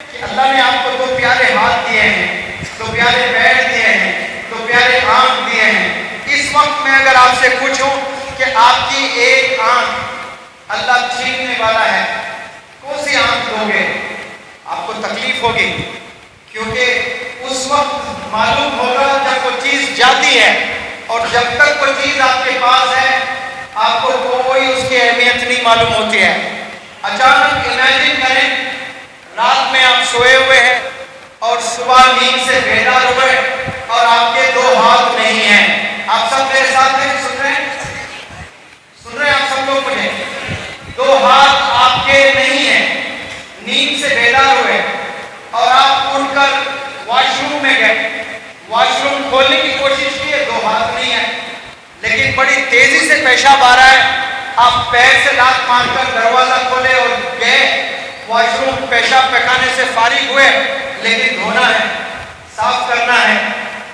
کہ اللہ نے آپ کو دو پیارے ہاتھ دیے ہیں، دو پیارے پیر دیے ہیں، دو پیارے آنکھ دیے ہیں۔ اس وقت میں اگر آپ سے پوچھوں کہ آپ کی ایک آنکھ اللہ چھیننے والا ہے، کون سی آنکھ دو گے؟ آپ کو تکلیف ہوگی، کیونکہ اس وقت معلوم ہوگا جب وہ چیز جاتی ہے، اور جب تک وہ چیز آپ کے پاس ہے آپ کو کوئی اس کی اہمیت نہیں معلوم ہوتی ہے۔ اچانک امیجن کریں رات میں آپ سوئے ہوئے ہیں اور صبح نیند سے بیدار ہوئے اور آپ کے دو ہاتھ نہیں ہیں۔ آپ سب میرے ساتھ ہیں؟ سن رہے ہیں آپ سب لوگ؟ مجھے دو ہاتھ آپ کے نہیں ہیں، نیند سے بیدار ہوئے اور آپ اٹھ کر واش روم میں گئے، واش روم کھولنے کی کوشش کی، دو ہاتھ نہیں ہیں، لیکن بڑی تیزی سے پیشاب آ رہا ہے۔ آپ پیر سے لات مار کر دروازہ کھولے اور گئے واش روم، پیشاب پخانے سے فارغ ہوئے، لیکن دھونا ہے، صاف کرنا ہے،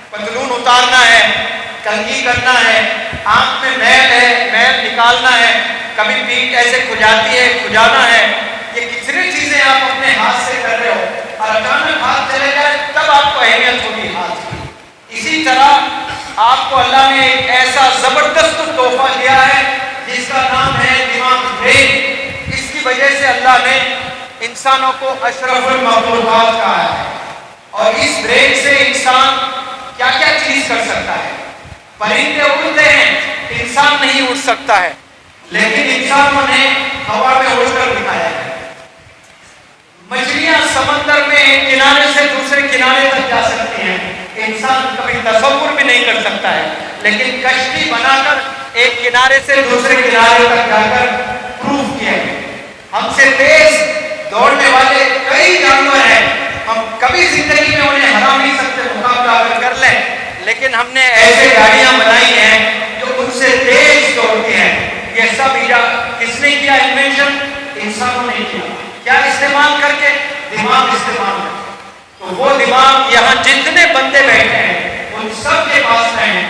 پتلون اتارنا ہے، کنگھی کرنا ہے، آنکھ میں میل ہے، میل نکالنا ہے، کبھی پیٹھ ایسے کھجاتی ہے، کھجانا ہے۔ یہ کتنی چیزیں آپ اپنے ہاتھ سے کر رہے ہو، اور اچانک ہاتھ چلے جائے تب آپ کو اہمیت ہوگی ہاتھ کی۔ اسی طرح آپ کو اللہ نے ایک ایسا زبردست تحفہ دیا ہے جس کا نام ہے دماغ، برین۔ اس کی وجہ سے اللہ نے انسانوں کو اشرف المخلوقات کہا ہے، اور اس برین سے انسان کیا کیا چیز کر سکتا ہے۔ پرندے اڑتے ہیں، انسان نہیں اڑ سکتا ہے، لیکن انسانوں نے ہوا میں اڑ کر دکھایا ہے۔ مچھلیاں سمندر میں ایک کنارے سے دوسرے کنارے تک جا سکتی ہیں، انسان کبھی تصور بھی نہیں کر سکتا ہے، لیکن کشتی بنا کر ایک کنارے سے دوسرے کنارے تک جا کر پروف کیا ہے۔ ہم سے تیز دوڑنے والے کئی جانور ہیں، ہم کبھی زندگی میں انہیں ہرا نہیں سکتے، مقابلہ اگر کر لیں، لیکن ہم نے ایسے گاڑیاں بنائی ہیں جو ان سے تیز دوڑتی ہیں۔ یہ سب کس نے کیا؟ انوینشن انسانوں نے کیا۔ کیا استعمال کر کے؟ دماغ استعمال کر کے۔ تو وہ دماغ یہاں جتنے بندے بیٹھے ہیں ان سب کے پاس ہیں،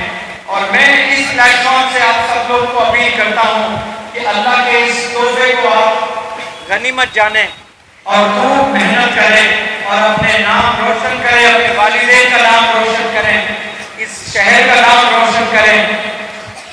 اور میں اس پلیٹ فارم سے آپ سب لوگ کو اپیل کرتا ہوں کہ اللہ کے اس تحفے کو آپ غنیمت جانیں اور خوب محنت کریں اور اپنے نام روشن کریں، اپنے والدین کا نام روشن کریں، اس شہر کا نام روشن کریں۔